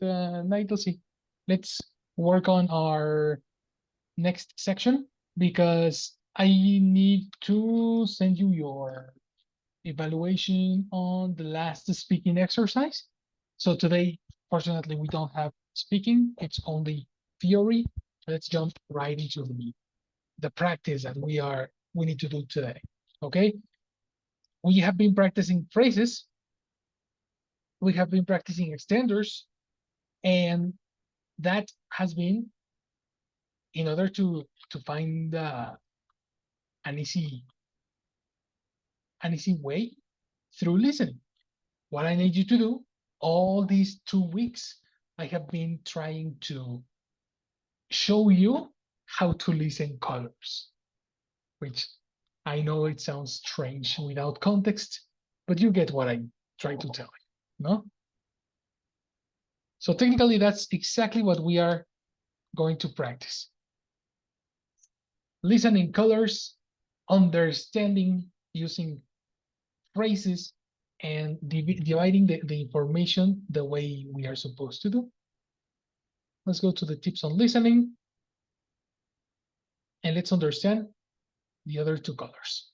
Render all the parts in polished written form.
let's work on our next section because I need to send you your evaluation on the last speaking exercise. So today, fortunately, we don't have speaking, it's only theory. Let's jump right into the practice that we need to do today. Okay. We have been practicing phrases, we have been practicing extenders, and that has been in order to find an easy way through listening. What I need you to do all these 2 weeks, I have been trying to show you how to listen colors, which I know it sounds strange without context, but you get what I'm trying to tell you, no? So technically, that's exactly what we are going to practice. Listening colors, understanding using phrases, and dividing the information the way we are supposed to do. Let's go to the tips on listening, and let's understand the other two colors.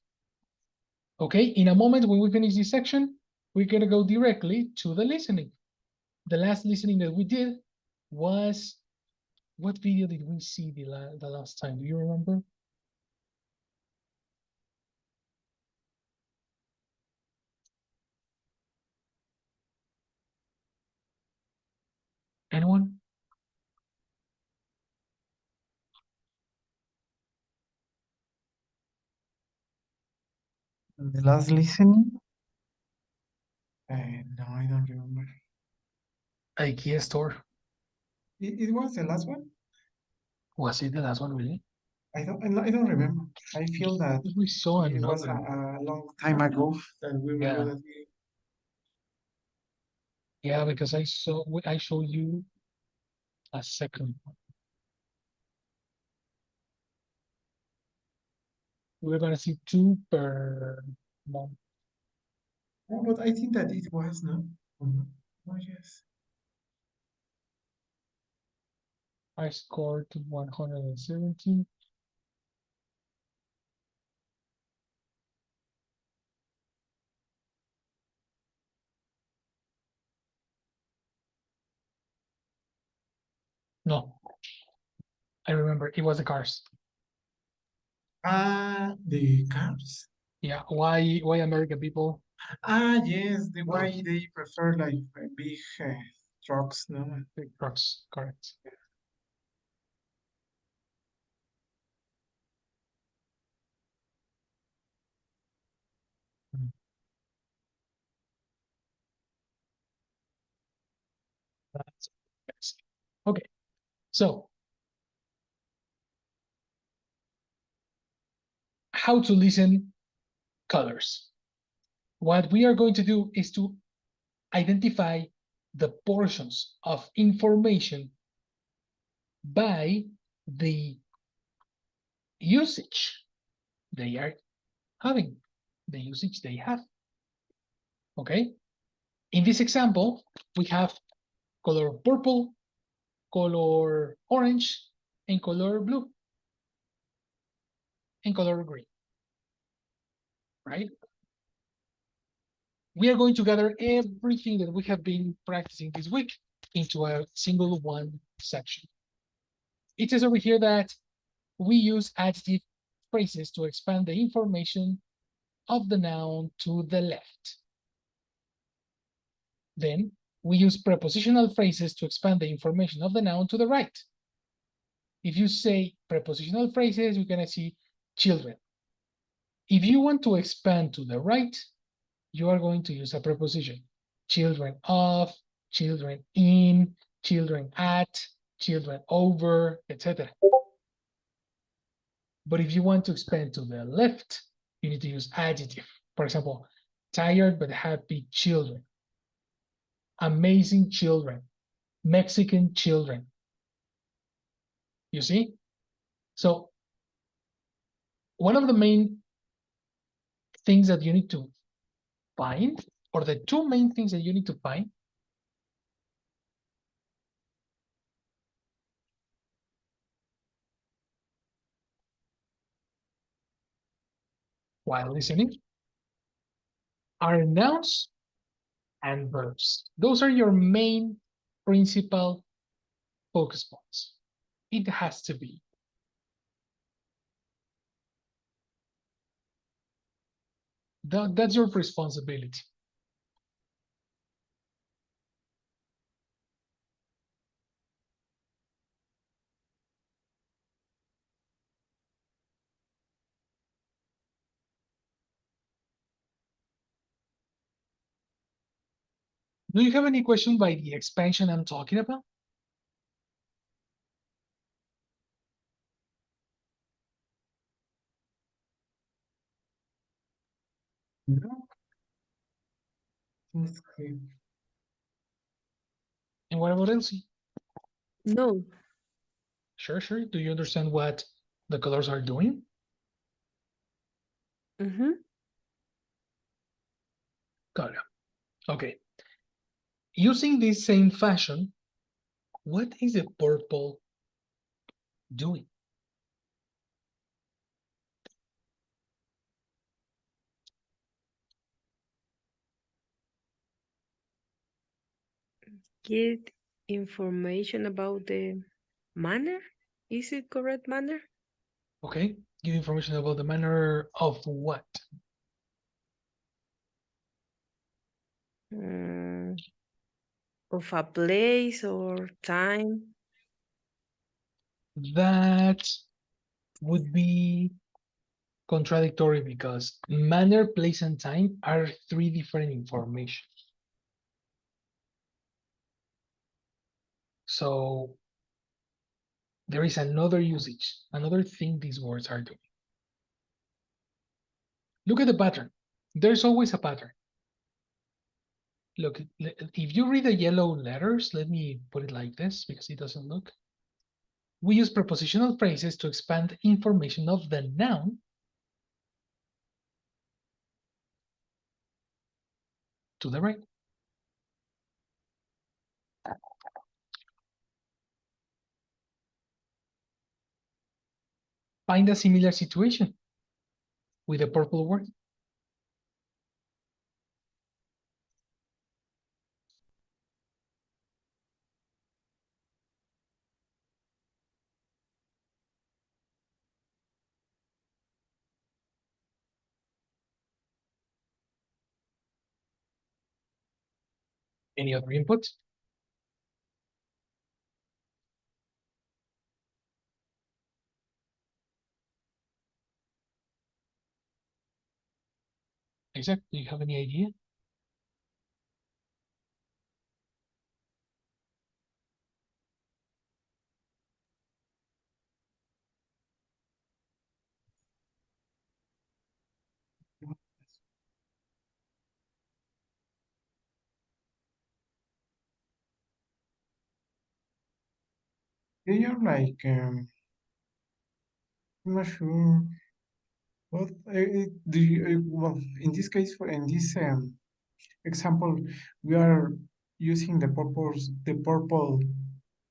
Okay, in a moment when we finish this section, we're gonna go directly to the listening. The last listening that we did was, what video did we see the last time? Do you remember? Anyone? The last listening? No, I don't remember. IKEA store. It was the last one? Was it the last one, really? I don't remember. I feel that We saw it was another. a long time ago that we will do Yeah, that video. yeah, because I showed you a second one. We're gonna see two per month. Oh, but I think that it was, no? Mhm. Oh, yes. I scored 170. No, I remember it was the cars. The cars. Yeah, why American people? Yes, the why they prefer like big trucks, no? Big trucks, correct. Mm, that's yes. Okay, so how to listen colors. What we are going to do is to identify the portions of information by the usage they are having, the usage they have. Okay, in this example, we have color purple, color orange, and color blue, and color green, right? We are going to gather everything that we have been practicing this week into a single one section. It says over here that we use adjective phrases to expand the information of the noun to the left. Then we use prepositional phrases to expand the information of the noun to the right. If you say prepositional phrases, you're gonna see children. If you want to expand to the right, you are going to use a preposition. Children of, children in, children at, children over, etc. But if you want to expand to the left, you need to use adjective. For example, tired but happy children, amazing children, Mexican children. You see? So one of the main things that you need to find, or the two main things that you need to find, while listening are nouns and verbs. Those are your main principal focus points. It has to be. That's your responsibility. Do you have any question by the expansion I'm talking about? No, that's clear. And what about Elsie? No. Sure, sure. Do you understand what the colors are doing? Mm-hmm. Got it. Okay. Using this same fashion, what is the purple doing? Get information about the manner. Is it correct manner? Okay. Give information about the manner of what? Mm, of a place or time. That would be contradictory because manner, place, and time are three different information. So there is another usage, another thing these words are doing. Look at the pattern. There's always a pattern. Look, if you read the yellow letters, let me put it like this because it doesn't look. We use prepositional phrases to expand information of the noun to the right. Find a similar situation with a purple word. Any other input? Exactly. Do you have any idea? They are like, I'm not sure. What do you, well, in this case, in this example, we are using the purple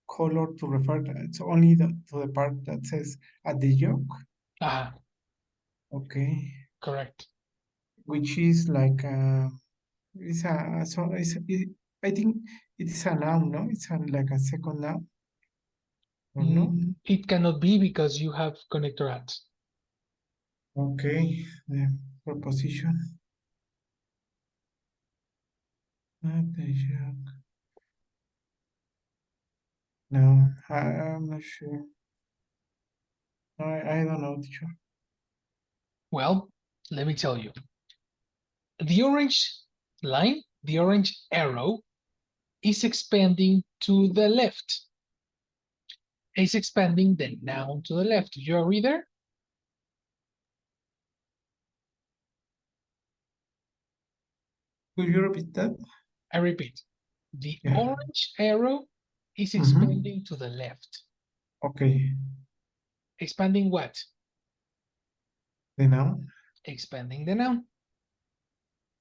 color to refer to, it's only to the part that says at the yoke. Ah, Okay, correct. which is like I think it is a noun, no? It's like a second noun, or no? It cannot be because you have connector at. Okay, the preposition at the yoke. No, I'm not sure. I don't know, teacher. Well, let me tell you. The orange line, the orange arrow, is expanding to the left. It's expanding the noun to the left. Do you agree there? Could you repeat that? I repeat, the Yeah. orange arrow is Mm-hmm. expanding to the left. Okay. Expanding what? The noun. Expanding the noun.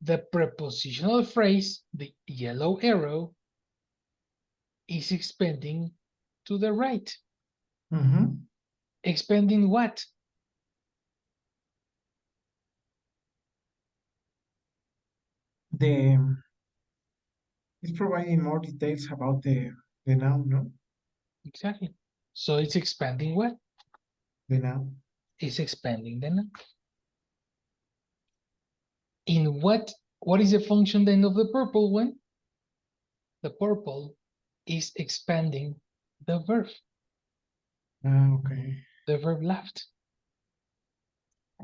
The prepositional phrase, the yellow arrow, is expanding to the right. Mm-hmm. Expanding what? the it's providing more details about the noun, no? Exactly. So it's expanding what? The noun. It's expanding the noun. In what is the function then of the purple one? The purple is expanding the verb. Okay. The verb laughed.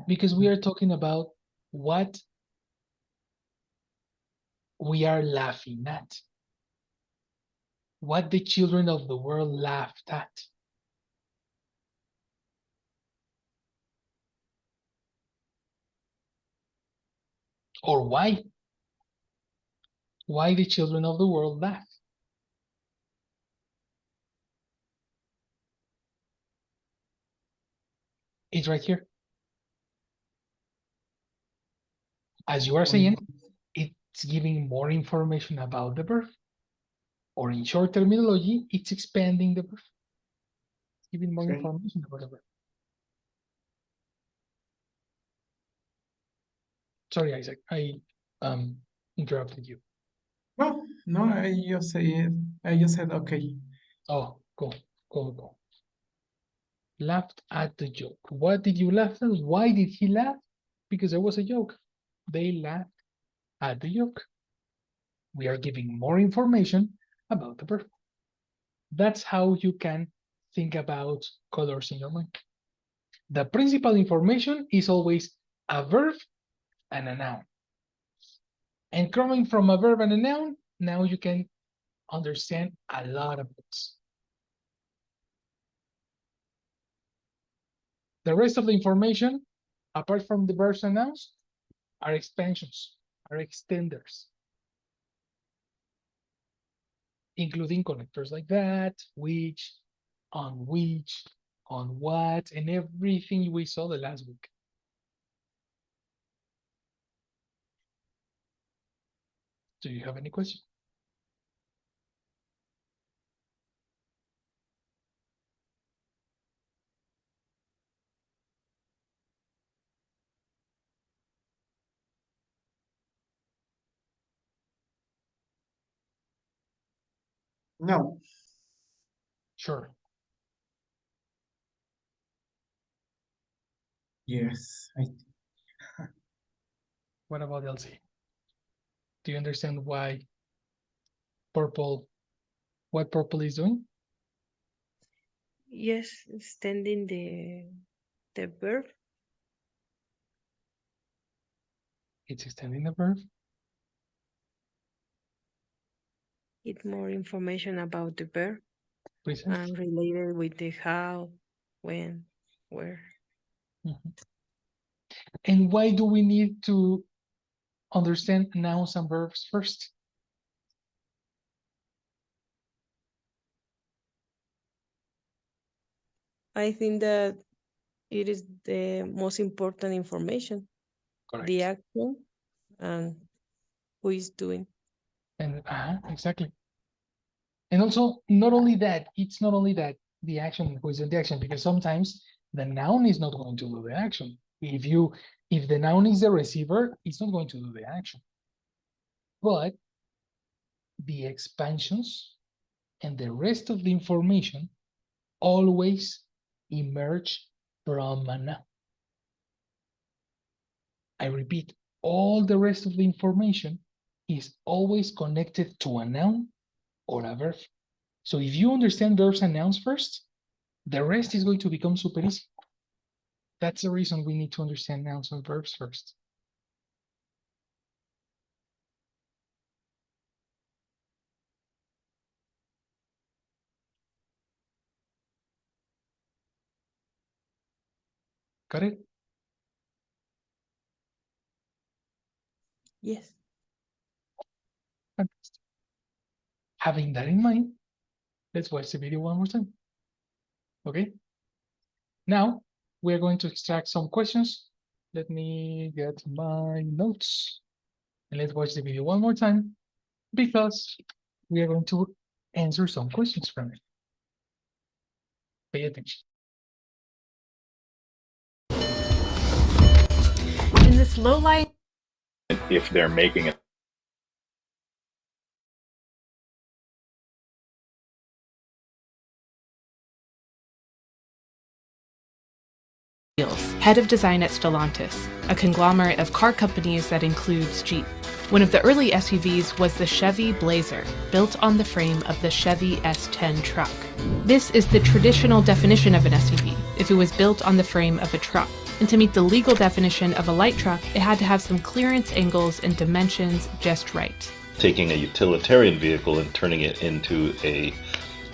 Because we are talking about what we are laughing at. What the children of the world laughed at. Or why? Why the children of the world laugh? It's right here. As you are saying, it's giving more information about the verb. Or in short terminology, it's expanding the verb. It's giving more information about the verb. Sorry, Isaac, I interrupted you. No, I just said okay. Oh, go. Laughed at the joke. What did you laugh at? Why did he laugh? Because there was a joke. They laughed at the joke. We are giving more information about the verb. That's how you can think about colors in your mind. The principal information is always a verb and a noun. And coming from a verb and a noun, now you can understand a lot of things. The rest of the information, apart from the verbs and nouns, are expansions, are extenders, including connectors like that, which, on what, and everything we saw the last week. Do you have any question? No. Sure. Yes. What about Elsie? Do you understand why purple, what purple is doing? Yes, extending the verb. It's extending the verb. It's more information about the verb Precisely. and related with the how, when, where. And why do we need to understand nouns and verbs first? I think that it is the most important information. Correct. The action and who is doing. And exactly. And also, not only that, it's not only that the action who is in the action, because sometimes the noun is not going to do the action. If the noun is the receiver, it's not going to do the action. But the expansions and the rest of the information always emerge from a noun. I repeat, all the rest of the information is always connected to a noun or a verb. So if you understand verbs and nouns first, the rest is going to become super easy. That's the reason we need to understand nouns and verbs first. Got it? Yes. Fantastic. Having that in mind, let's watch the video one more time. Okay? Now, we're going to extract some questions. Let me get my notes. And let's watch the video one more time, because we are going to answer some questions from it. Pay attention. In this low light, if they're making it head of design at Stellantis, a conglomerate of car companies that includes Jeep. One of the early SUVs was the Chevy Blazer, built on the frame of the Chevy S10 truck. This is the traditional definition of an SUV, if it was built on the frame of a truck. And to meet the legal definition of a light truck, it had to have some clearance angles and dimensions just right. Taking a utilitarian vehicle and turning it into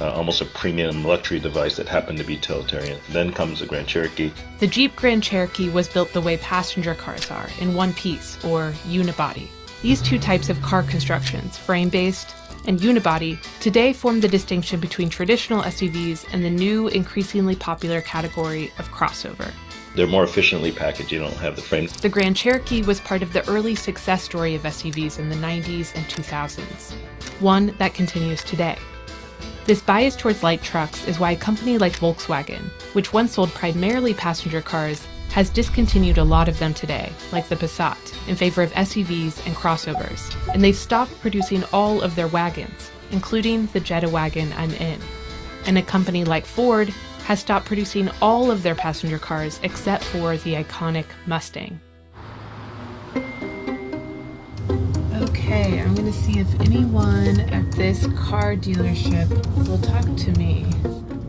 almost a premium luxury device that happened to be utilitarian. Then comes the Grand Cherokee. The Jeep Grand Cherokee was built the way passenger cars are, in one piece, or unibody. These two types of car constructions, frame-based and unibody, today form the distinction between traditional SUVs and the new, increasingly popular category of crossover. They're more efficiently packaged, you don't have the frame. The Grand Cherokee was part of the early success story of SUVs in the 90s and 2000s, one that continues today. This bias towards light trucks is why a company like Volkswagen, which once sold primarily passenger cars, has discontinued a lot of them today, like the Passat, in favor of SUVs and crossovers. And they've stopped producing all of their wagons, including the Jetta wagon I'm in. And a company like Ford has stopped producing all of their passenger cars except for the iconic Mustang. Okay, I'm gonna see if anyone at this car dealership will talk to me.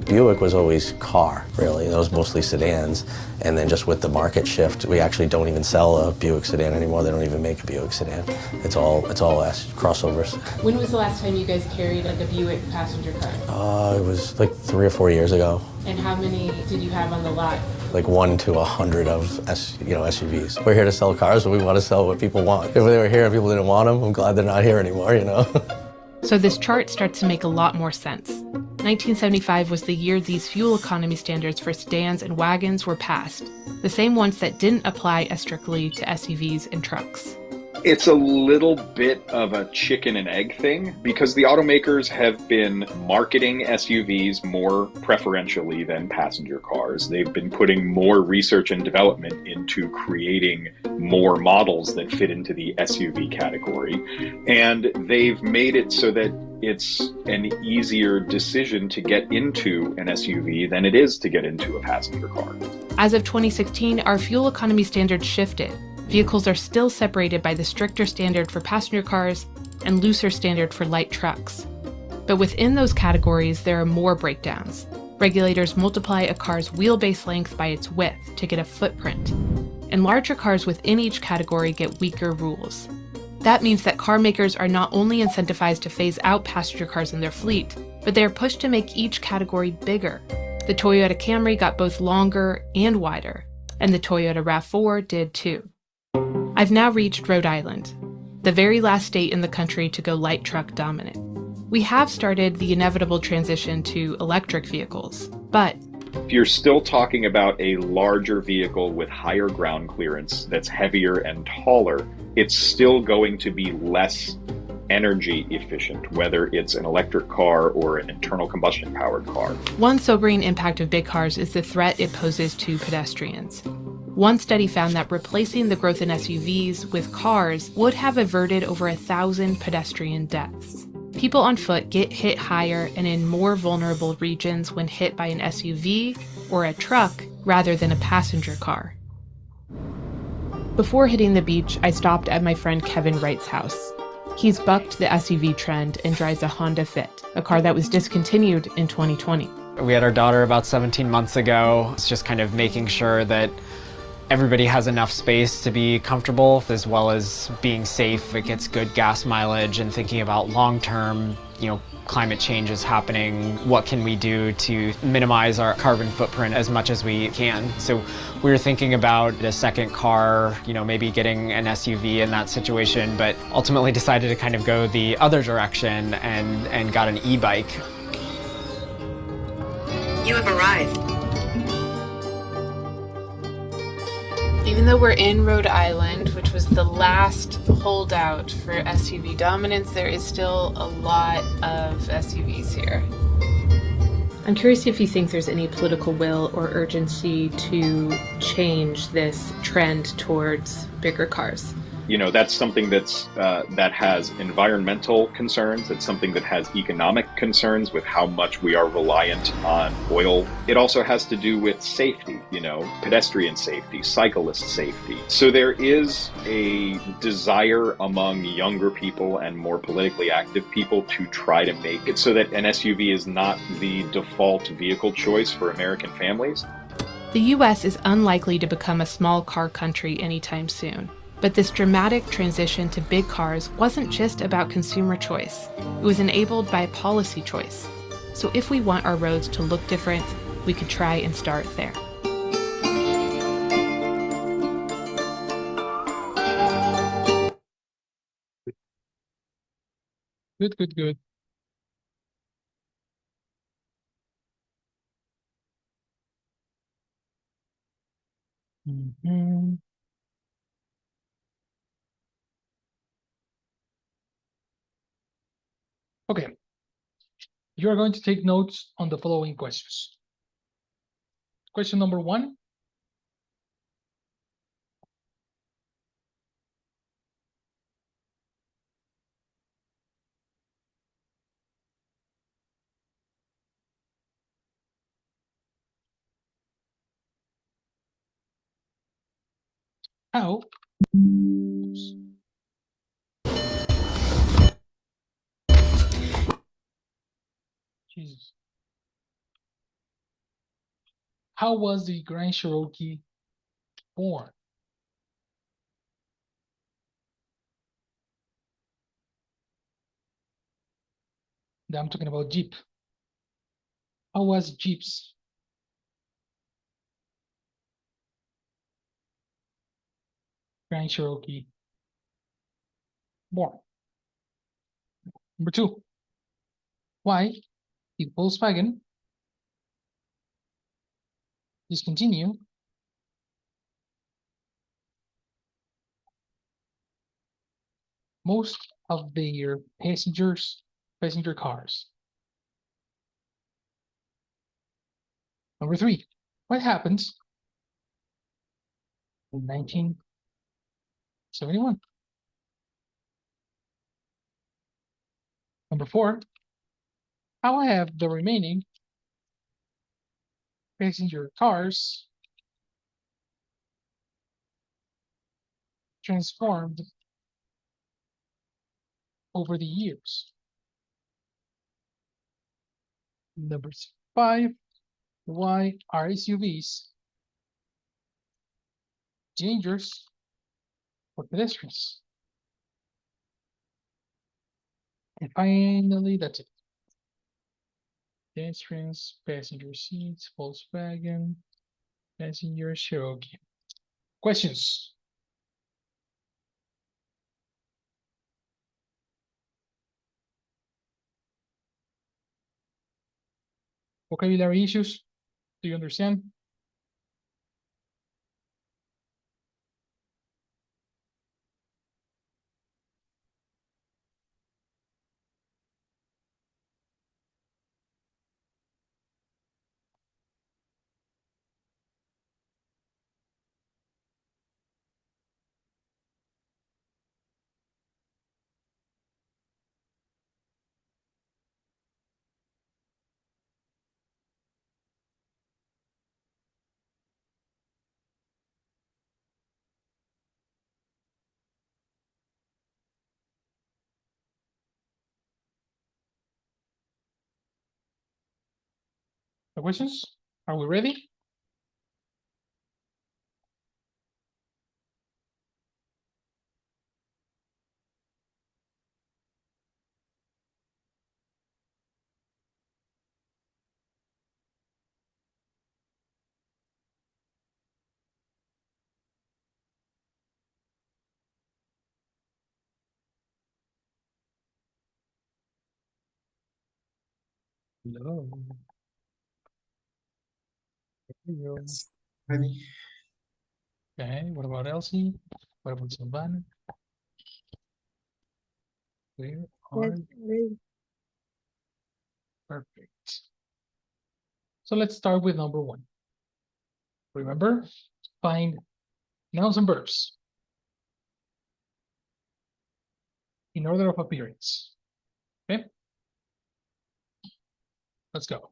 Buick was always car, really. It was mostly sedans. And then just with the market shift, we actually don't even sell a Buick sedan anymore. They don't even make a Buick sedan. It's all crossovers. When was the last time you guys carried like a Buick passenger car? It was like 3 or 4 years ago. And how many did you have on the lot? Like 1 to 100 of SUVs. We're here to sell cars, but we want to sell what people want. If they were here and people didn't want them, I'm glad they're not here anymore, So this chart starts to make a lot more sense. 1975 was the year these fuel economy standards for sedans and wagons were passed, the same ones that didn't apply as strictly to SUVs and trucks. It's a little bit of a chicken and egg thing because the automakers have been marketing SUVs more preferentially than passenger cars. They've been putting more research and development into creating more models that fit into the SUV category. And they've made it so that it's an easier decision to get into an SUV than it is to get into a passenger car. As of 2016, our fuel economy standards shifted. Vehicles are still separated by the stricter standard for passenger cars and looser standard for light trucks. But within those categories, there are more breakdowns. Regulators multiply a car's wheelbase length by its width to get a footprint. And larger cars within each category get weaker rules. That means that car makers are not only incentivized to phase out passenger cars in their fleet, but they are pushed to make each category bigger. The Toyota Camry got both longer and wider, and the Toyota RAV4 did too. I've now reached Rhode Island, the very last state in the country to go light truck dominant. We have started the inevitable transition to electric vehicles, but If you're still talking about a larger vehicle with higher ground clearance that's heavier and taller, it's still going to be less energy efficient, whether it's an electric car or an internal combustion powered car. one sobering impact of big cars is the threat it poses to pedestrians. One study found that replacing the growth in SUVs with cars would have averted over 1,000 pedestrian deaths. People on foot get hit higher and in more vulnerable regions when hit by an SUV or a truck rather than a passenger car. Before hitting the beach, I stopped at my friend Kevin Wright's house. He's bucked the SUV trend and drives a Honda Fit, a car that was discontinued in 2020. We had our daughter about 17 months ago. It's just kind of making sure that everybody has enough space to be comfortable as well as being safe. It gets good gas mileage and thinking about long-term, climate change is happening. What can we do to minimize our carbon footprint as much as we can? So we were thinking about a second car, maybe getting an SUV in that situation, but ultimately decided to kind of go the other direction and got an e-bike. You have arrived. Even though we're in Rhode Island, which was the last holdout for SUV dominance, there is still a lot of SUVs here. I'm curious if you think there's any political will or urgency to change this trend towards bigger cars. You know, that's something that has environmental concerns. It's something that has economic concerns with how much we are reliant on oil. It also has to do with safety, you know, pedestrian safety, cyclist safety. So there is a desire among younger people and more politically active people to try to make it so that an SUV is not the default vehicle choice for American families. The US is unlikely to become a small car country anytime soon. But this dramatic transition to big cars wasn't just about consumer choice. It was enabled by policy choice. So if we want our roads to look different, we could try and start there. Good, good, good. Mhm. Okay. You are going to take notes on the following questions. Question number 1. How? Oops. Jesus. How was the Grand Cherokee born? I'm talking about Jeep. How was Jeep's Grand Cherokee born? Number 2. Why did Volkswagen discontinue most of their passenger cars? Number 3. What happened in 1971? Number 4. How have the remaining passenger cars transformed over the years? Number 5. Why are SUVs dangerous for pedestrians? And finally, that's it. Pedestrians, passenger seats, Volkswagen, passenger Cherokee. Questions? Vocabulary issues? Do you understand? The questions? Are we ready? Hello. Hello. Yes. Ready? Okay, what about Elsie? What about Savannah? Where are you? Perfect. So let's start with number 1. Remember, find nouns and verbs. in order of appearance. Okay, let's go.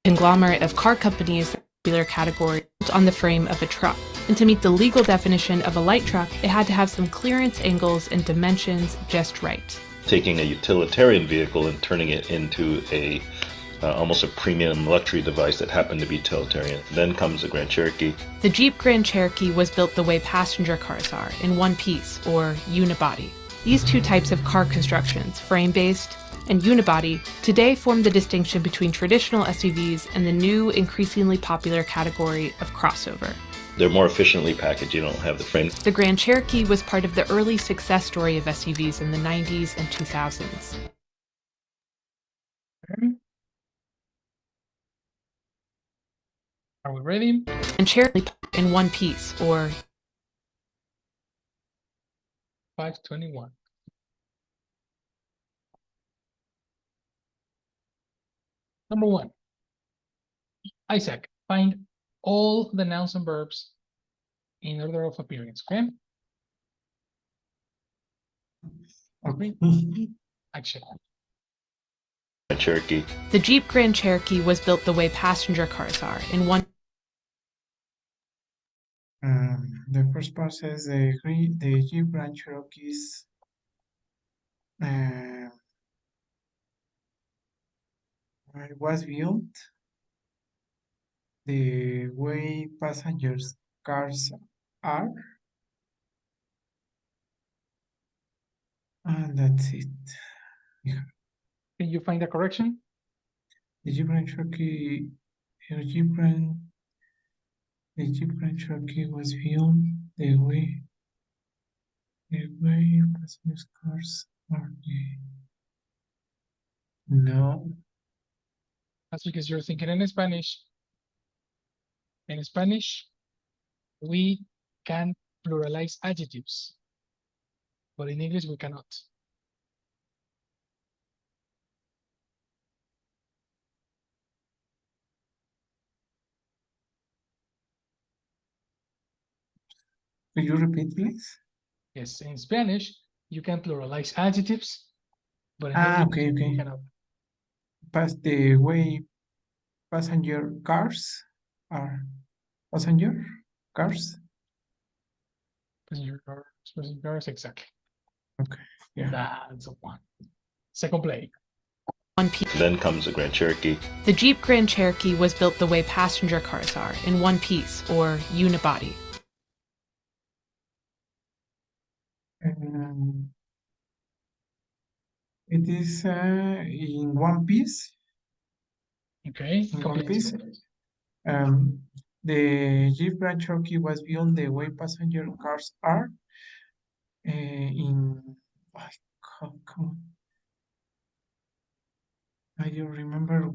Conglomerate of car companies, popular category on the frame of a truck. And to meet the legal definition of a light truck, it had to have some clearance angles and dimensions just right. Taking a utilitarian vehicle and turning it into a almost a premium luxury device that happened to be utilitarian. Then comes the Grand Cherokee. The Jeep Grand Cherokee was built the way passenger cars are, in one piece, or unibody. These two types of car constructions, frame-based and unibody, today form the distinction between traditional SUVs and the new, increasingly popular category of crossover. They're more efficiently packaged, you don't have the frame. The Grand Cherokee was part of the early success story of SUVs in the 90s and 2000s. Okay. Are we ready? And Cherokee in one piece, or 521. Number 1. Isaac, find all the nouns and verbs in order of appearance, okay? Okay. Action. Grand Cherokee. the Jeep Grand Cherokee was built the way passenger cars are, in one. The first part says the Jeep Grand Cherokees was built the way passengers cars are, and that's it. Can you find a correction? The Jeep Grand Cherokee, the Jeep Grand Cherokee was built the way passengers cars are. No. That's because you're thinking in Spanish. In Spanish, we can pluralize adjectives, but in English we cannot. Could you repeat, please? Yes, in Spanish, you can pluralize adjectives, but in English Okay, you okay. cannot. Pass the way passenger cars are. Passenger cars? Passenger cars, exactly. Okay, yeah. That's the one. Second play. One piece. Then comes the Grand Cherokee. The Jeep Grand Cherokee was built the way passenger cars are, in one piece, or unibody. It is in one piece. Okay, In one complete. piece. The Jeep Grand Cherokee was built the way passenger cars are. Come on. I don't remember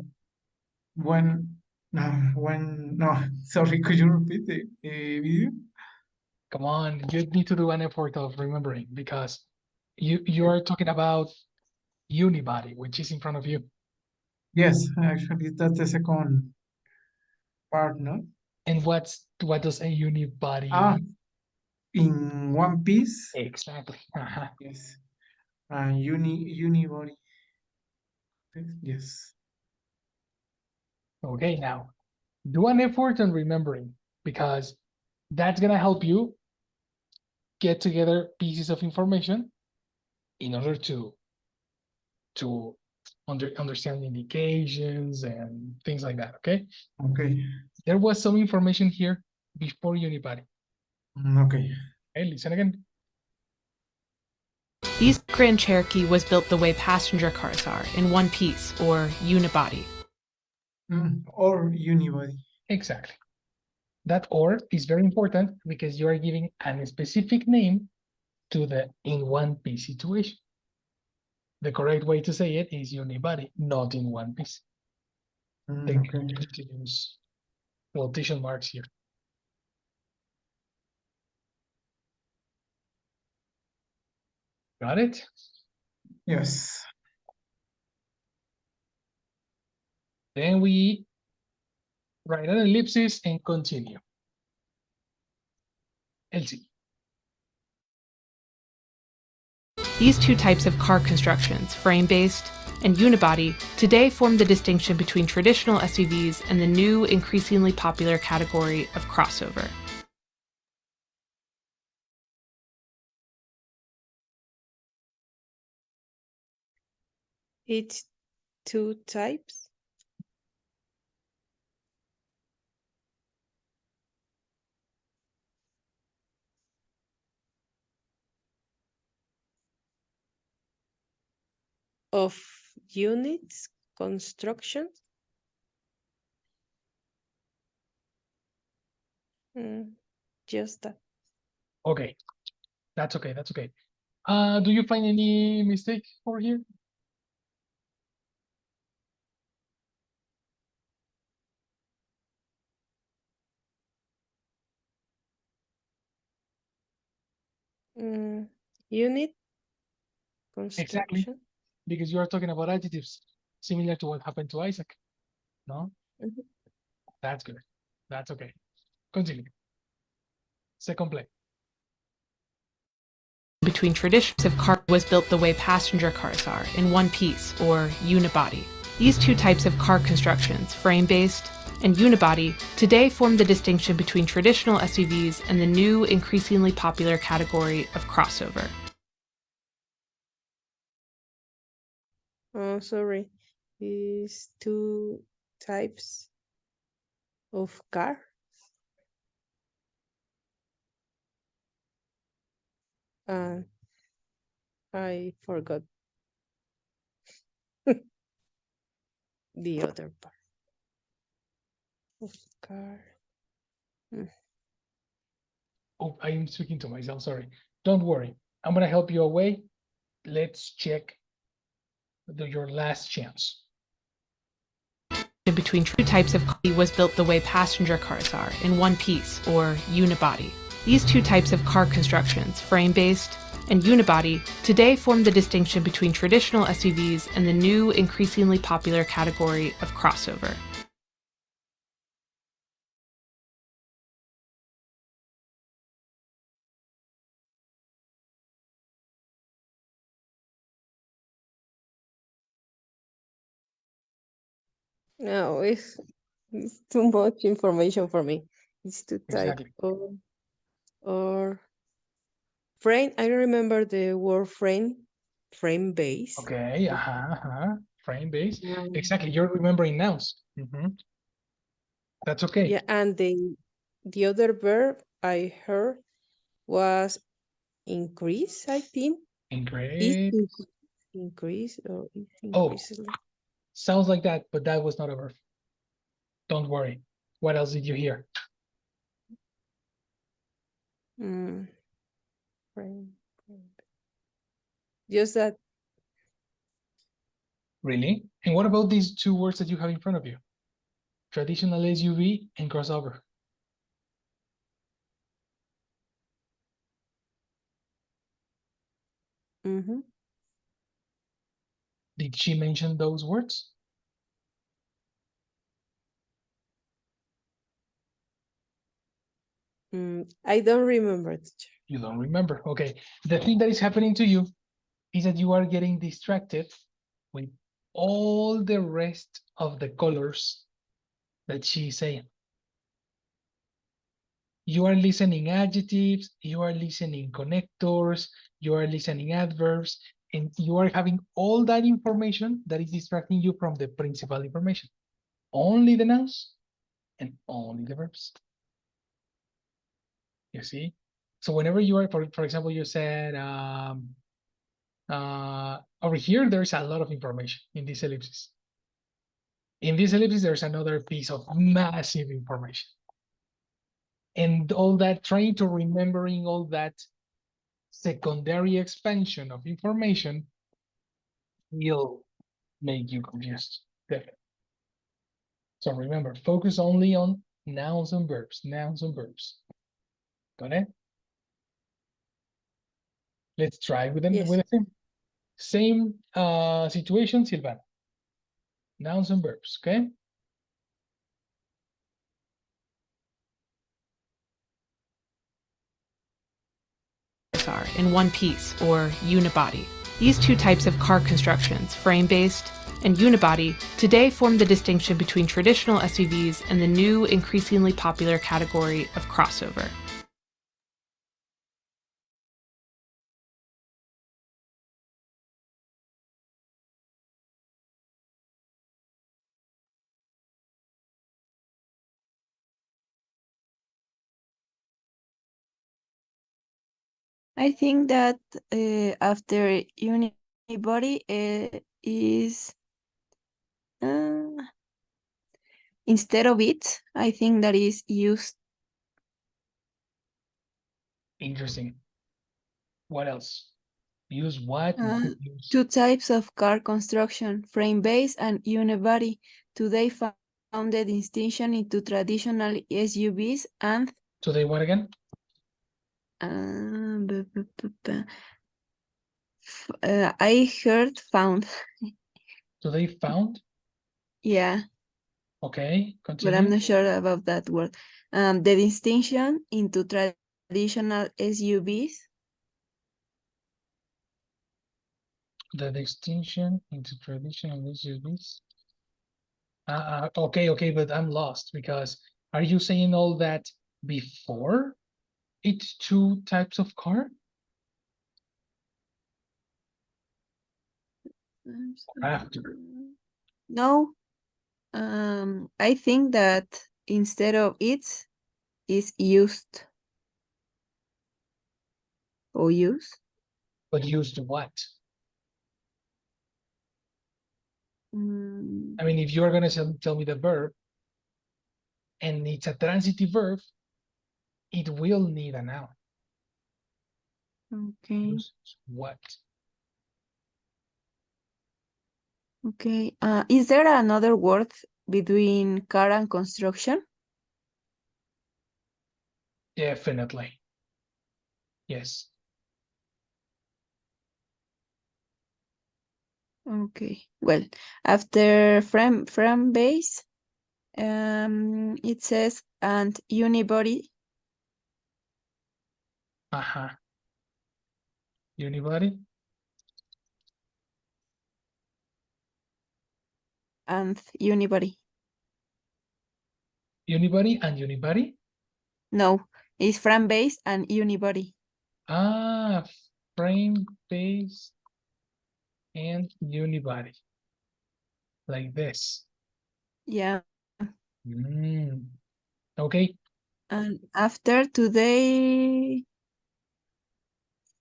when. No, sorry, could you repeat the video? Come on, you need to do an effort of remembering because you are talking about unibody, which is in front of you. Yes, actually, that's the second part, no? And what does a unibody? In one piece. Exactly. Yes. Unibody. Yes. Okay, now do an effort on remembering because that's gonna help you get together pieces of information in order to understand indications and things like that. Okay. Okay. There was some information here before unibody. Okay. Okay, listen again. The Grand Cherokee was built the way passenger cars are, in one piece, or unibody. Or unibody. Exactly. That or is very important because you are giving a specific name to the in one piece situation. The correct way to say it is unibody, not in one piece. They need to use quotation marks here. Got it? Yes. Then we Write an ellipsis and continue. Elsie. These two types of car constructions, frame-based and unibody, today form the distinction between traditional SUVs and the new, increasingly popular category of crossover. It's two types of units construction. Just that. Okay, that's okay. That's okay. Do you find any mistake over here? Unit Exactly, construction. because you are talking about adjectives, similar to what happened to Isaac. No, Mhm. that's good. That's okay. Continue. Second play. Between traditions of car was built the way passenger cars are, in one piece, or unibody. These two types of car constructions, frame-based and unibody, today form the distinction between traditional SUVs and the new, increasingly popular category of crossover. Oh, sorry. Is two types of car. I forgot the other part of car. Oh, I am speaking to myself. Sorry. Don't worry. I'm gonna help you away. Let's check your last chance. Between two types of car was built the way passenger cars are, in one piece, or unibody. These two types of car constructions, frame-based and unibody, today form the distinction between traditional SUVs and the new, increasingly popular category of crossover. No, it's too much information for me. It's two type Exactly. or frame. I remember the word frame base. Okay. Frame base. Um, Exactly. You're remembering nouns. That's okay. yeah, and the other verb I heard was increase. I think And is great. increase or is Oh, increase. sounds like that, but that was not a verb. Don't worry. What else did you hear? Frame, frame. Just that. Really? And what about these two words that you have in front of you? Traditional SUV and crossover. Did she mention those words? I don't remember, teacher. You don't remember. Okay. The thing that is happening to you is that you are getting distracted with all the rest of the colors that she's saying. You are listening adjectives, you are listening connectors, you are listening adverbs, and you are having all that information that is distracting you from the principal information. Only the nouns and only the verbs. You see? So whenever you are, for example, you said, over here, there's a lot of information in this ellipsis. In this ellipsis, there's another piece of massive information. And all that, trying to remembering all that secondary expansion of information will make you confused. Definitely. So remember, focus only on nouns and verbs, nouns and verbs. Got it? Let's try with Yes. the same situation, Silvana. Nouns and verbs, okay? are in one piece, or unibody. These two types of car constructions, frame-based and unibody, today form the distinction between traditional SUVs and the new, increasingly popular category of crossover. I think that after unibody is instead of it, I think that is used. Interesting. What else? Use what? Use Two types of car construction, frame-based and unibody. Today found the distinction into traditional SUVs and today what again? I heard found. Today found? Yeah, Okay, but I'm continue. not sure about that word. The distinction into traditional SUVs. The distinction into traditional SUVs. Okay, but I'm lost because are you saying all that before it's two types of car? Or after? No, I think that instead of it is used or use. But used what? I mean, if you're gonna tell me the verb and it's a transitive verb, it will need a noun. Okay. Use what? Okay. Is there another word between car and construction? Definitely. Yes. Okay. Well, after frame base, it says and unibody. Unibody? And unibody. Unibody and unibody? No, it's frame base and unibody. Frame base and unibody. Like this. Yeah. Okay. And after today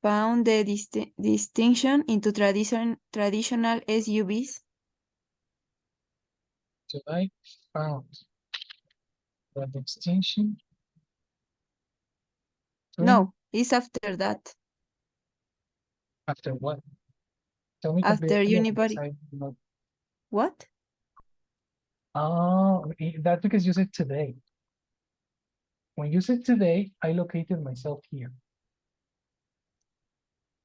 found the distinction into traditional SUVs. So I found the distinction. No, it's after that. After what? Tell me After completely. unibody. What? Oh, that's because you said today. When you said today, I located myself here.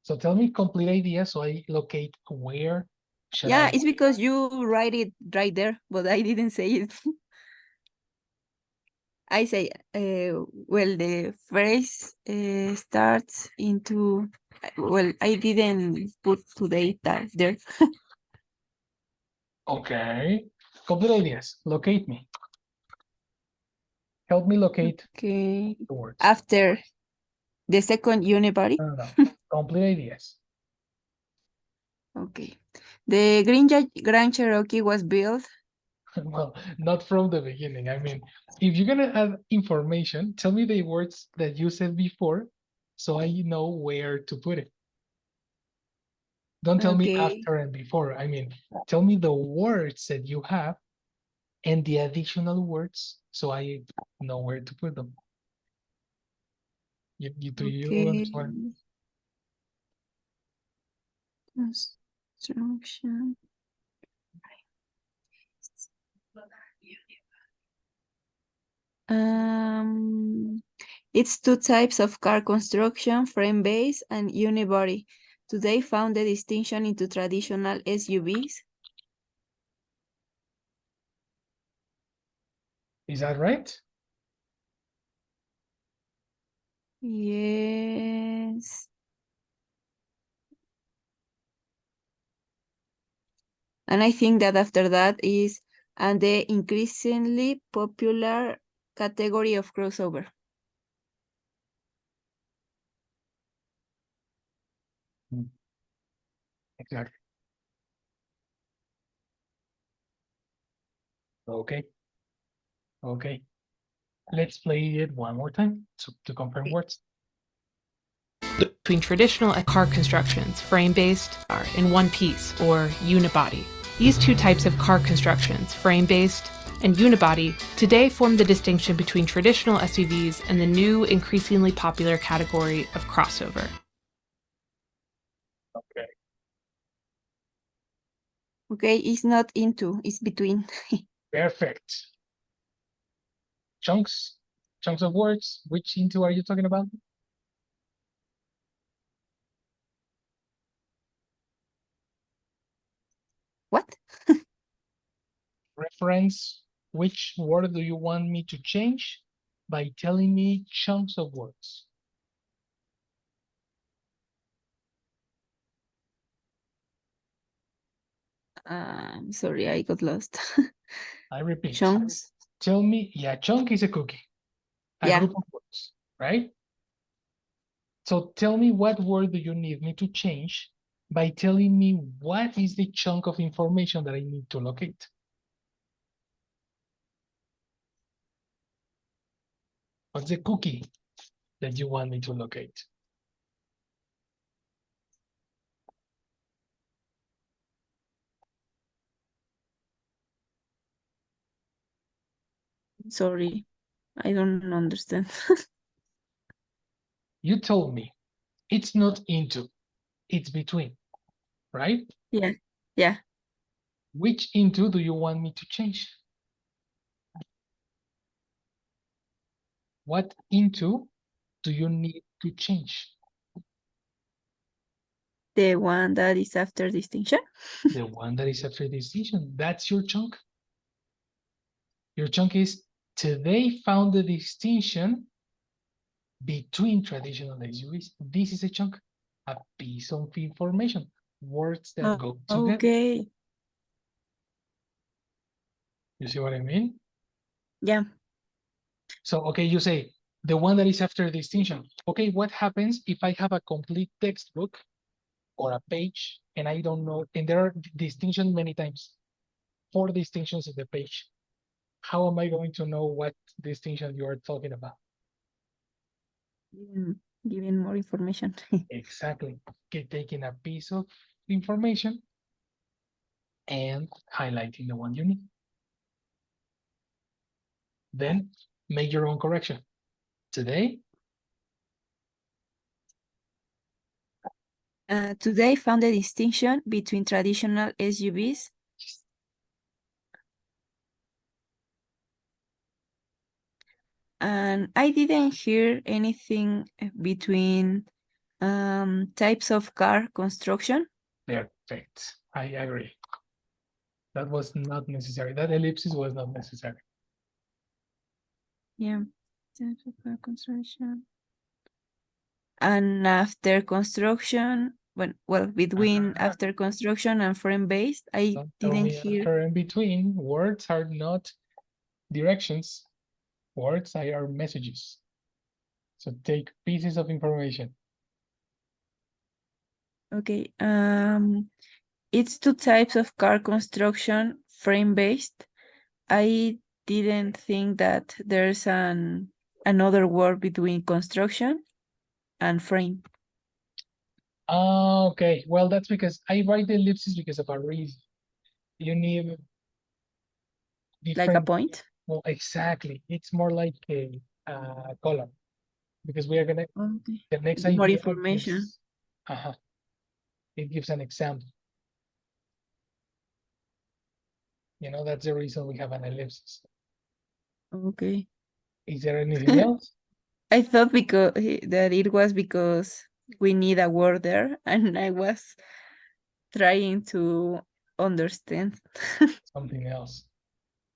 So tell me complete idea so I locate where should Yeah, I. it's because you write it right there, but I didn't say it. I say, well, the phrase starts into, well, I didn't put today that there. Okay. Complete ideas. Locate me. Help me locate Okay. the words. After the second unibody. No. Complete ideas. Okay. The Grand Cherokee was built. Well, not from the beginning. I mean, if you're gonna add information, tell me the words that you said before so I know where to put it. Don't tell me Okay. after and before. I mean, tell me the words that you have and the additional words so I know where to put them. Do you Okay. understand? Construction. It's two types of car construction, frame base and unibody. Today found the distinction into traditional SUVs. Is that right? Yes. And I think that after that is and the increasingly popular category of crossover. Exactly. Okay. Okay. Let's play it one more time to confirm words. Between traditional and car constructions, frame-based, are in one piece or unibody. These two types of car constructions, frame-based and unibody, today form the distinction between traditional SUVs and the new, increasingly popular category of crossover. Okay. Okay, it's not into, it's between. Perfect. Chunks of words. Which into are you talking about? What? Reference. Which word do you want me to change by telling me chunks of words? Sorry, I got lost. I repeat. Chunks. Tell me, yeah, chunk is a cookie, a Yeah. group of words, right? So tell me what word do you need me to change by telling me what is the chunk of information that I need to locate. What's the cookie that you want me to locate? Sorry, I don't understand. You told me it's not into, it's between, right? Yeah, yeah. Which into do you want me to change? What into do you need to change? The one that is after distinction. The one that is after distinction. That's your chunk. Your chunk is today found the distinction between traditional SUVs. This is a chunk, a piece of information, words that go together. Okay. You see what I mean? Yeah. So, okay, you say the one that is after distinction. Okay, what happens if I have a complete textbook or a page and I don't know, and there are distinctions many times, 4 distinctions in the page. How am I going to know what distinction you are talking about? Giving more information. Exactly. Taking a piece of information and highlighting the one you need. Then make your own correction. Today, Today found a distinction between traditional SUVs and I didn't hear anything between types of car construction. perfect. I agree. That was not necessary. That ellipsis was not necessary. Yeah, types of car construction. And after construction, well, between after construction and frame based, I Don't tell didn't me hear. after and between. Words are not directions. Words are messages. So take pieces of information. Okay. It's 2 types of car construction, frame based. I didn't think that there's another word between construction and frame. Okay, well, that's because I write the ellipsis because of a reason. You need Like a different. point. Well, exactly. It's more like a column because we are gonna. Okay. The next More idea information. gives, it gives an example. You know, that's the reason we have an ellipsis. Okay. Is there anything else? I thought because that it was because we need a word there, and I was trying to understand. Something else.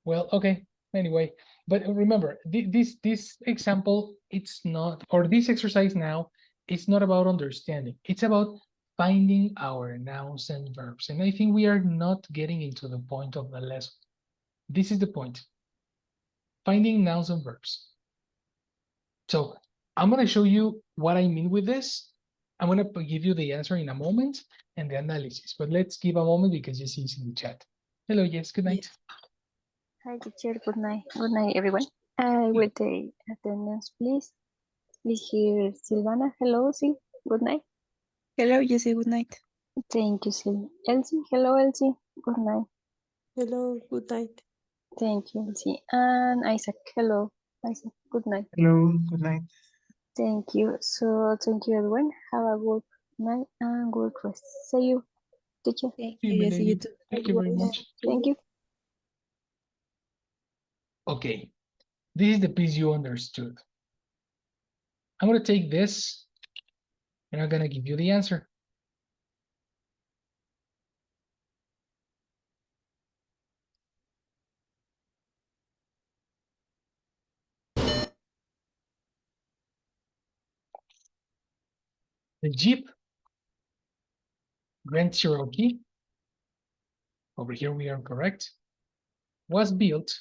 Well, okay. Anyway, but remember, this example, it's not, or this exercise now, it's not about understanding. It's about finding our nouns and verbs. And I think we are not getting into the point of the lesson. This is the point. Finding nouns and verbs. So I'm going to show you what I mean with this. I'm going to give you the answer in a moment and the analysis, but let's give a moment because Jessie is in the chat. Hello, yes, good night. Hi, teacher. Good night. Good night, everyone. With the attendance, please. Please hear Silvana. Hello, Sil. Good night. Hello, Jessie, good night. Thank you, Sil. Elsie. Hello, Elsie. Good night. Hello, good night. Thank you, Elsie. And Isaac. Hello, Isaac. Good night. Hello, good night. Thank you. So, thank you, everyone. Have a good night and good rest. See you, teacher. Thank See you, you, my Jessie, you lady. too. Thank you very much. Thank you. Okay, this is the piece you understood. I'm going to take this and I'm going to give you the answer. The Jeep Grand Cherokee, over here we are correct, was built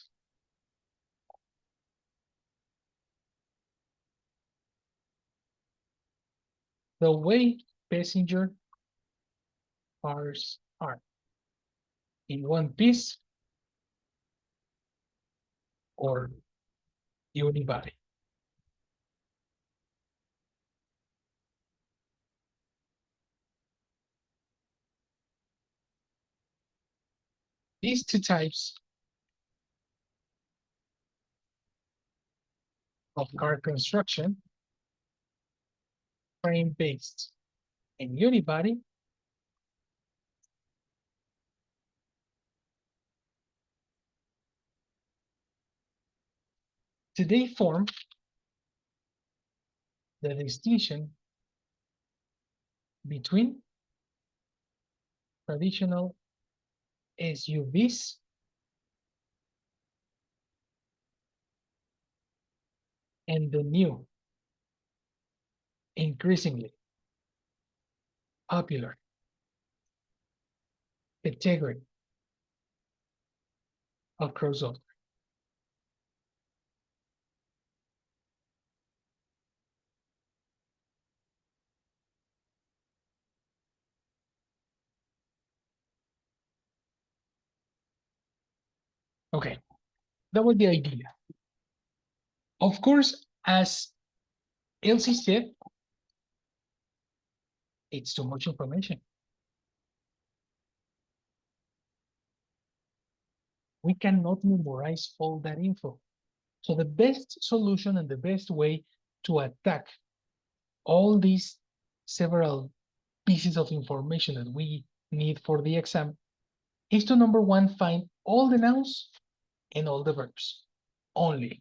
the way passenger cars are, in one piece or unibody. These two types of car construction, frame-based and unibody, today form the distinction between traditional SUVs and the new, increasingly popular category of crossover. Okay, that was the idea. Of course, as Elsie said, it's too much information. We cannot memorize all that info. So the best solution and the best way to attack all these several pieces of information that we need for the exam is to, number one, find all the nouns and all the verbs only.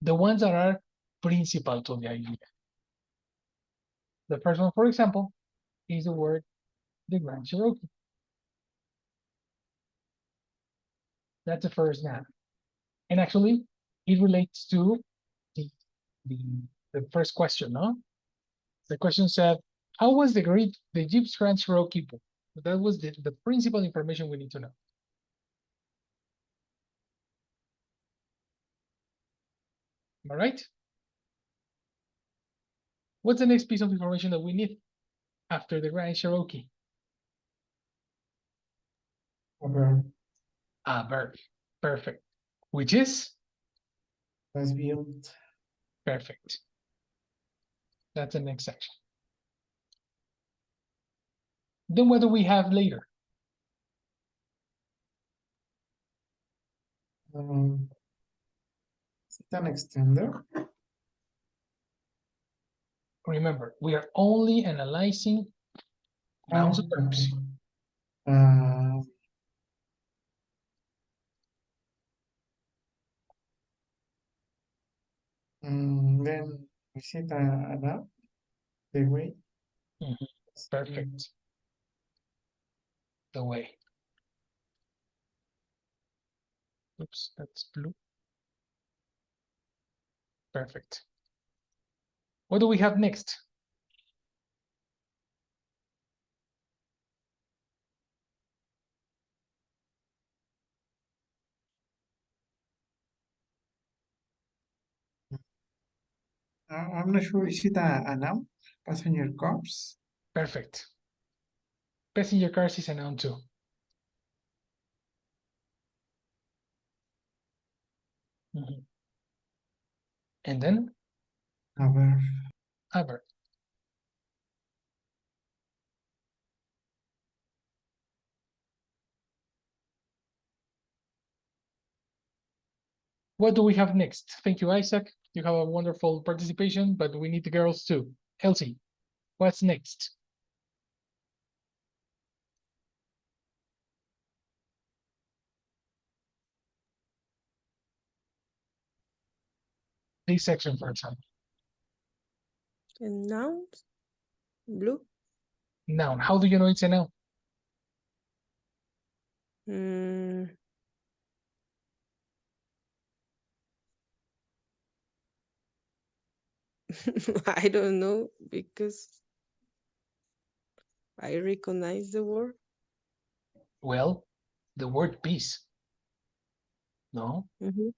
The ones that are principal to the idea. The first one, for example, is the word the Grand Cherokee. That's the first noun. And actually, it relates to the, the, the first question, no? The question said, how was the Jeep's Grand Cherokee built? That was the principal information we need to know. All right? What's the next piece of information that we need after the Grand Cherokee? A verb. A verb. Perfect. Which is? Was built. Perfect. That's the next section. Then what do we have later? Is it an extender? Remember, we are only analyzing nouns and verbs. Then is it an app? The way? Perfect. The way. Oops, that's blue. Perfect. What do we have next? I'm not sure. Is it a noun? Passenger cars? Perfect. Passenger cars is a noun too. Mhm. And then A verb. a verb. What do we have next? Thank you, Isaac. You have a wonderful participation, but we need the girls too. Elsie, what's next? This section, for example. And nouns, blue. Noun. How do you know it's a noun? Mm. I don't know because I recognize the word. Well, the word piece. No, Mhm.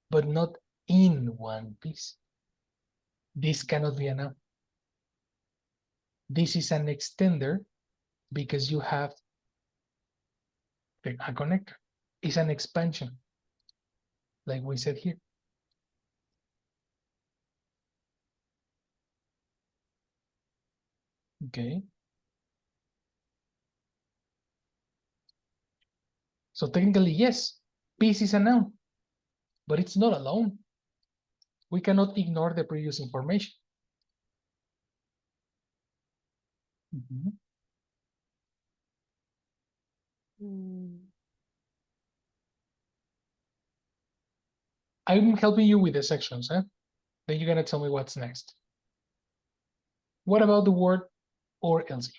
but not in one piece. This cannot be a noun. This is an extender because you have a connector. It's an expansion, like we said here. Okay. So technically, yes, piece is a noun, but it's not alone. We cannot ignore the previous information. Mhm. Mm. I'm helping you with the sections, huh? Then you're gonna tell me what's next. What about the word or, Elsie?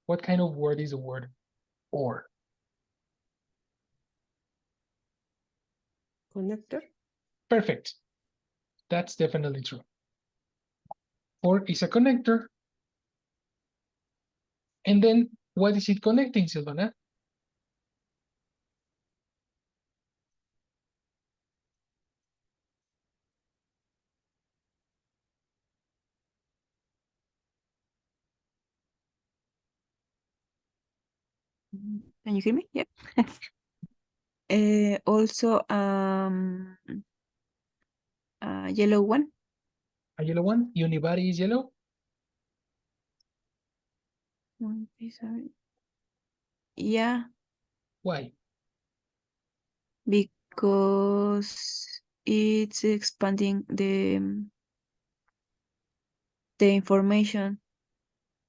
What kind of word is the word or? Connector. Perfect. That's definitely true. Or is a connector. And then what is it connecting, Silvana? Can you hear me? Yep. Also, yellow one. A yellow one? Unibody is yellow? One piece of it. Yeah, Why? because it's expanding the information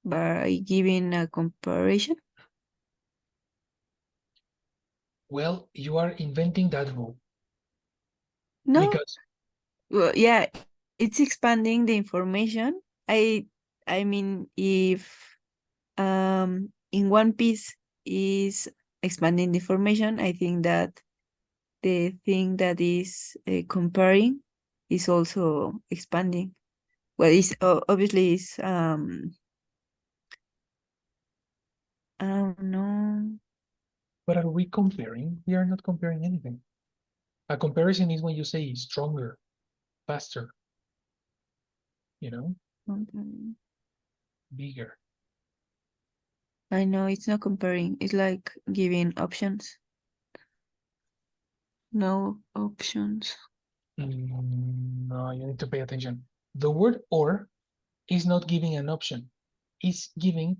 by giving a comparison. Well, you are inventing that rule. No, Because, well, yeah, it's expanding the information. I mean, if in one piece is expanding the information, I think that the thing that is comparing is also expanding. Well, it's obviously is I don't know. but are we comparing? We are not comparing anything. A comparison is when you say stronger, faster, you know, Comparing. bigger. I know it's not comparing. It's like giving options. No options. No, you need to pay attention. The word or is not giving an option. It's giving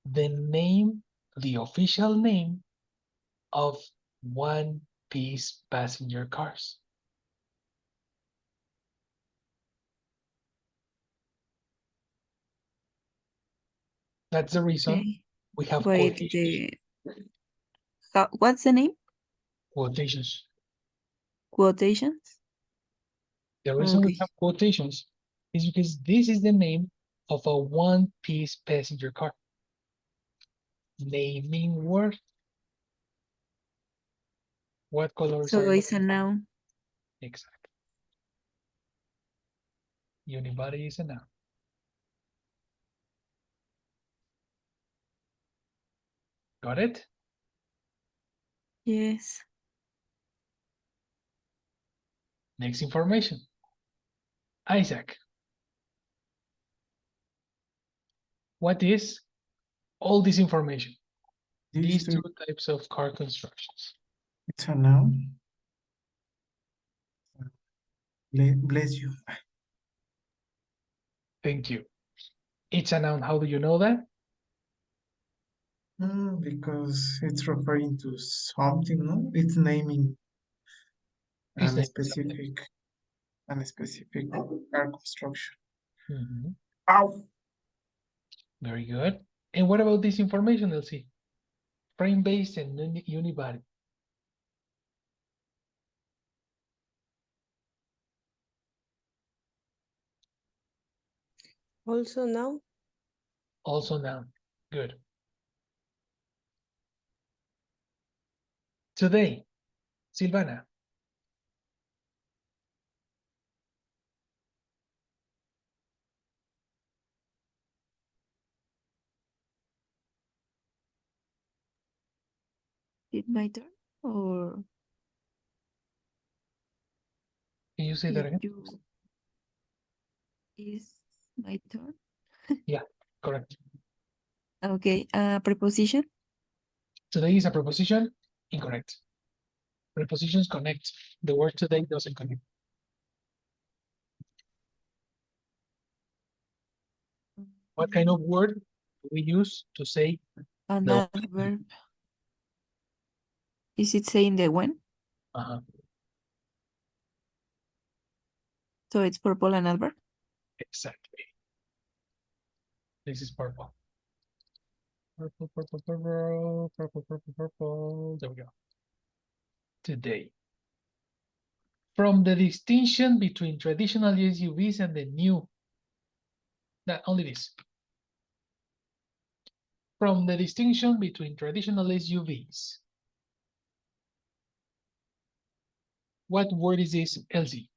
the name, the official name of one-piece passenger cars. That's the reason Okay. we have Wait, quotations. what's the name? Quotations. Quotations? The reason we Okay. have quotations is because this is the name of a one-piece passenger car. Naming word. What colors So are it's a those? noun. Exactly. Unibody is a noun. Got it? Yes. Next information. Isaac, What is all this information? These These two, two types of car constructions. it's a noun. Bless you. Thank you. It's a noun. How do you know that? Because it's referring to something, no? It's naming It's an naming specific car construction. something. Ow! Very good. And what about this information, Elsie? Frame-based and unibody. Also now, Also noun. Good. Today, Silvana. Is my turn or Can you say that again? Is my turn? Yeah, correct. Okay, preposition. Today is a preposition. Incorrect. Prepositions connect. The word today doesn't connect. What kind of word do we use to say An the adverb. Is it saying the when? So it's purple and adverb? Exactly. This is purple. Purple, purple, purple, purple, purple, purple. There we go. Today. From the distinction between traditional SUVs and the new. That only this. From the distinction between traditional SUVs. What word is this, Elsie?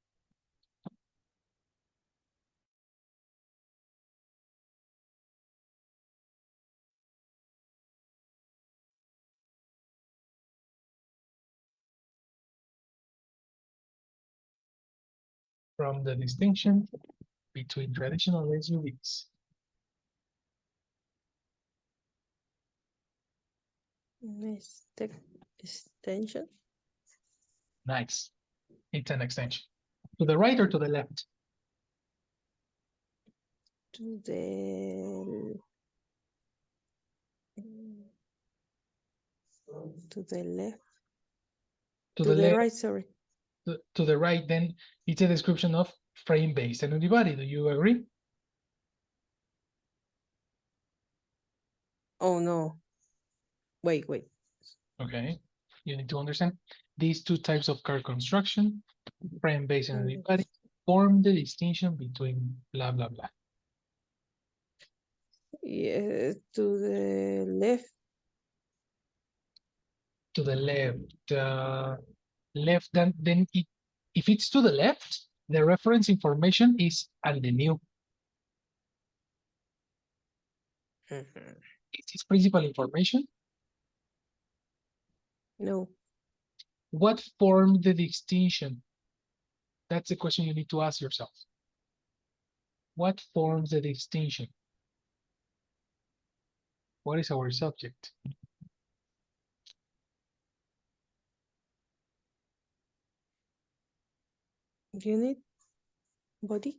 From the distinction between traditional SUVs. Extension. Nice. It's an extension. To the right or to the left? To the left. To To the the left. right, sorry. To the right, then it's a description of frame-based and unibody. Do you agree? Oh no. Wait. Okay. You need to understand these two types of car construction, frame-based and unibody, form the distinction between blah, blah, blah. Yeah, to the left. To the left. Left, then if it's to the left, the reference information is al the new. Is this principal information? No. What formed the distinction? That's the question you need to ask yourself. What forms the distinction? What is our subject? Unit body.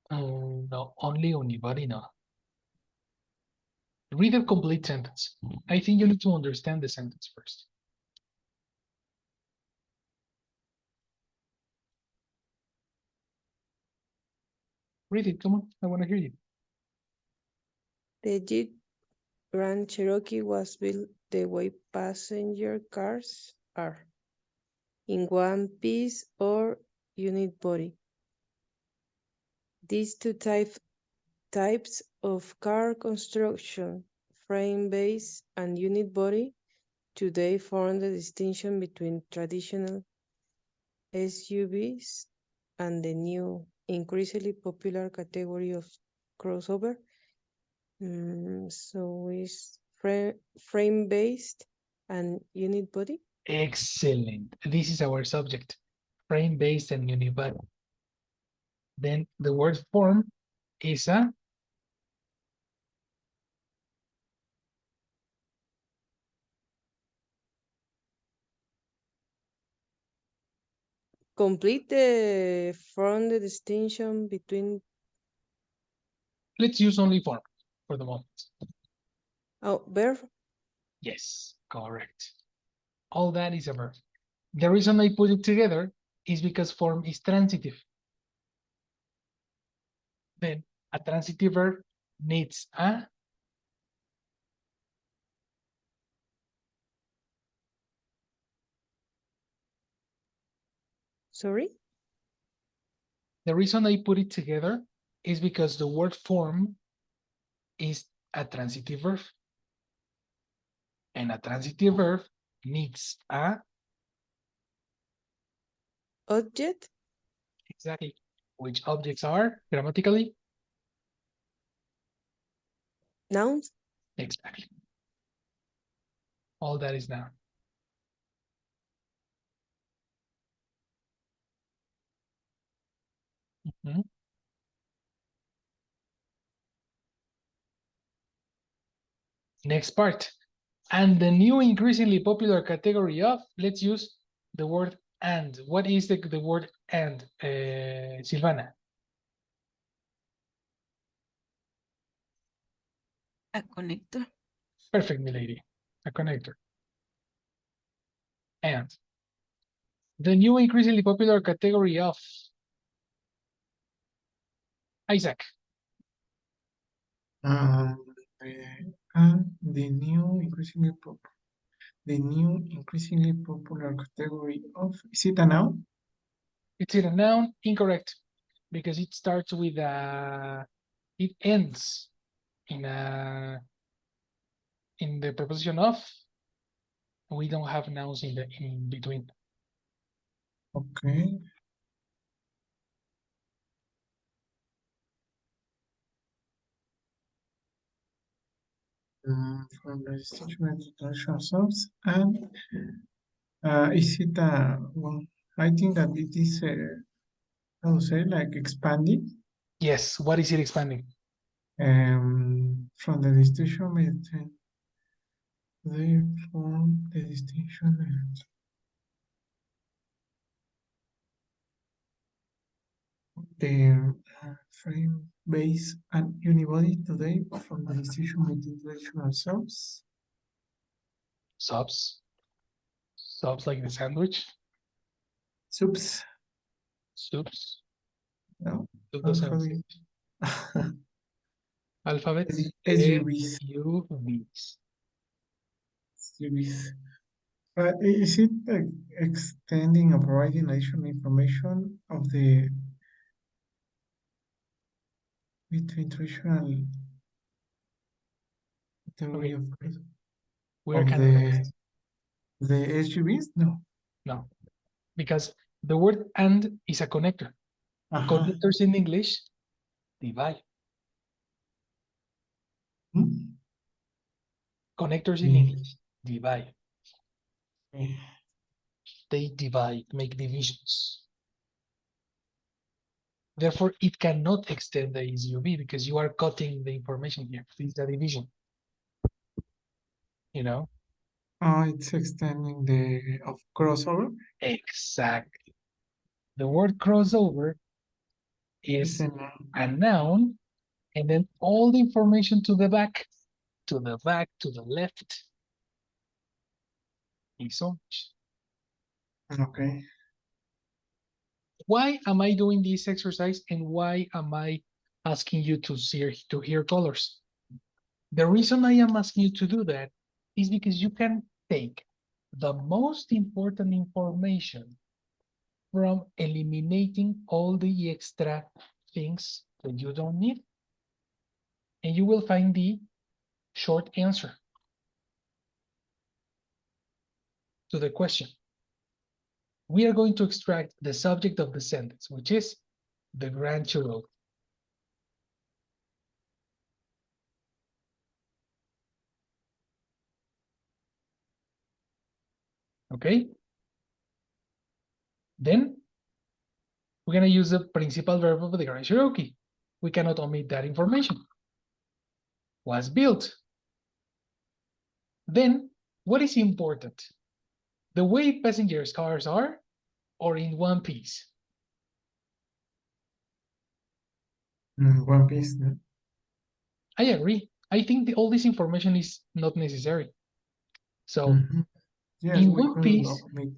Oh, no, only unibody, no. Read the complete sentence. I think you need to understand the sentence first. Read it, come on, I want to hear you. The Jeep Grand Cherokee was built the way passenger cars are, in one piece or unit body. These two types of car construction, frame-based and unit body, today form the distinction between traditional SUVs and the new, increasingly popular category of crossover. So it's frame-based and unit body. Excellent. This is our subject, frame-based and unibody. Then the word form is a Complete from the distinction between. let's use only form for the moment. Oh, verb. Yes, correct. All that is a verb. The reason I put it together is because form is transitive. Then a transitive verb needs a Sorry. the reason I put it together is because the word form is a transitive verb. And a transitive verb needs a Object. exactly which objects are grammatically Nouns. exactly. All that is now. Mhm. Next part. And the new increasingly popular category of, let's use the word and. What is the word and, Silvana? A connector. Perfect, milady. A connector. And the new increasingly popular category of Isaac. Uh, the new increasingly popular category of, is it a noun? It's in a noun, incorrect, because it starts with it ends in the preposition of. We don't have nouns in between. Okay. From the distinction between traditional verbs and is it well, I think that it is how to say, like expanding Yes, what is it expanding? from the distinction between from the distinction the frame base and unibody today from the distinction between traditional verbs. Subs. Subs like the sandwich. Subs. Soups. No. Soup doesn't Alphabet. exist. Alphabets. SUVs. SUVs. SUVs. Is it extending or providing additional information of the between traditional theory Okay, of we're kind of the lost. SUVs? No. No, because the word and is a connector. Connectors in English divide. Hmm? Connectors in English divide. They divide, make divisions. Therefore, it cannot extend the SUV because you are cutting the information here. This is a division. You know? It's extending the of crossover. Exactly. The word crossover It's is a noun. a noun, and then all the information to the back, to the back, to the left is orange. Okay. Why am I doing this exercise and why am I asking you to hear colors? The reason I am asking you to do that is because you can take the most important information from eliminating all the extra things that you don't need, and you will find the short answer to the question. We are going to extract the subject of the sentence, which is the grandchild. Okay? Then we're going to use the principal verb of the Grand Cherokee. We cannot omit that information. Was built. Then, what is important? The way passengers' cars are, or in one piece? One Piece. No? I agree. I think all this information is not necessary. So, yes, in we one could piece, omit.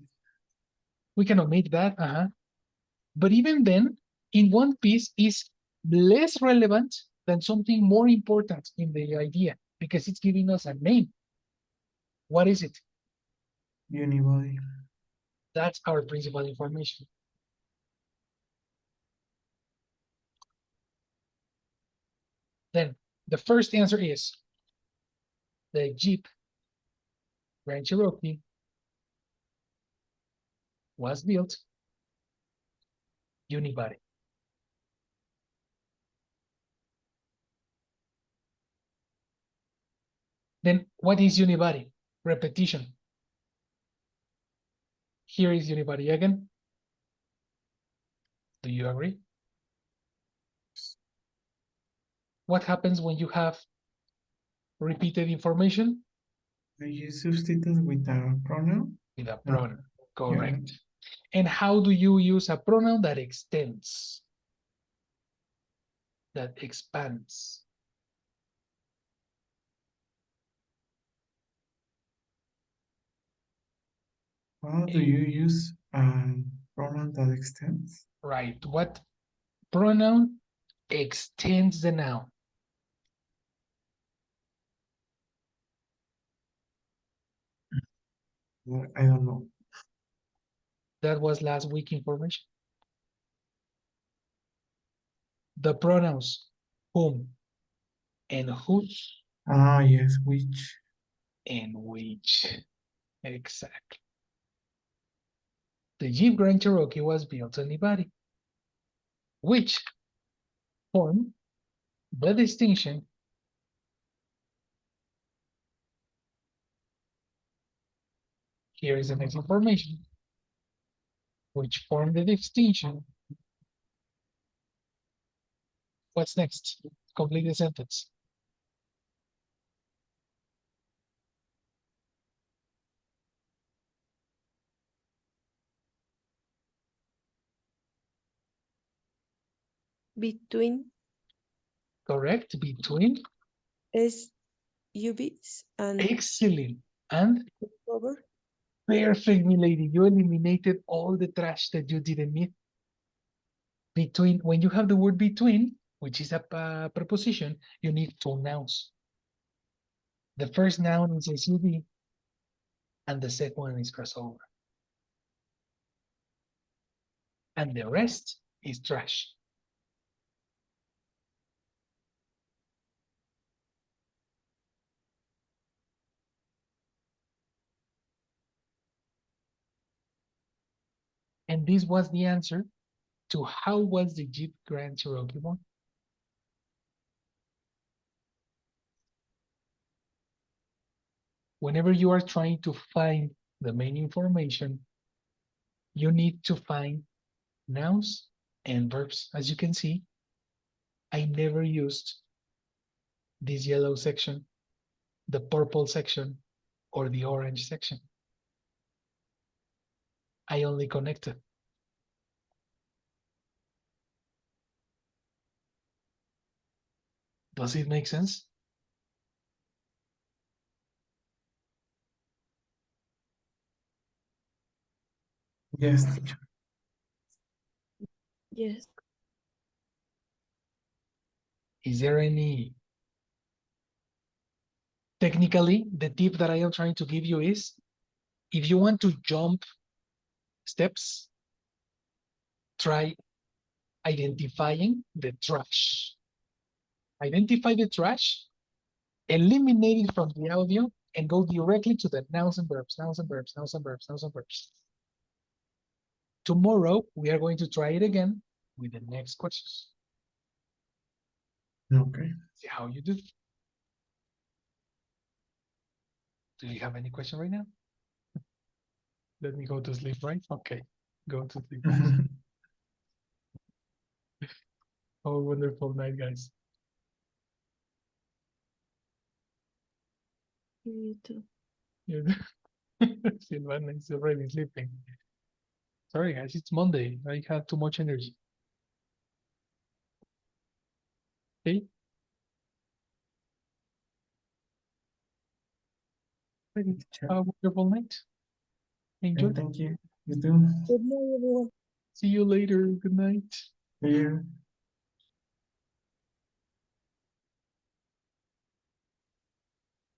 we can omit that. But even then, in one piece is less relevant than something more important in the idea because it's giving us a name. What is it? Unibody. That's our principal information. Then the first answer is the Jeep Grand Cherokee was built unibody. Then what is unibody? Repetition. Here is unibody again. Do you agree? What happens when you have repeated information? You substitute with a pronoun? With a No. pronoun, correct. And how do you use a pronoun that extends? That expands. How do you use a pronoun that extends? Right. What pronoun extends the noun? I don't know. That was last week information. The pronouns whom and whose Ah, yes, which. and which. Exactly. The Jeep Grand Cherokee was built on the body, which form the distinction here is the next information, which form the distinction. What's next? Complete the sentence. Between Correct. Between. SUVs and Excellent. And cover. perfect, my lady. You eliminated all the trash that you didn't need. Between, when you have the word between, which is a preposition, you need two nouns. The first noun is SUV, and the second one is crossover. And the rest is trash. And this was the answer to how was the Jeep Grand Cherokee born? Whenever you are trying to find the main information, you need to find nouns and verbs. As you can see, I never used this yellow section, the purple section, or the orange section. I only connected. Does it make sense? Yes, teacher. Yes. Is there any... Technically, the tip that I am trying to give you is, if you want to jump steps, try identifying the trash. Identify the trash, eliminate it from the audio, and go directly to the nouns and verbs, nouns and verbs, nouns and verbs, nouns and verbs. Tomorrow, we are going to try it again with the next questions. Okay. See how you do. Do you have any question right now? Let me go to sleep, right? Okay, go to sleep. Have a wonderful night, guys. You too. Yeah. Silvana is already sleeping. Sorry, guys, it's Monday. I have too much energy. Okay. Have a wonderful night. Enjoy. Thank you. You too. Good night, everyone. See you later. Good night. See you.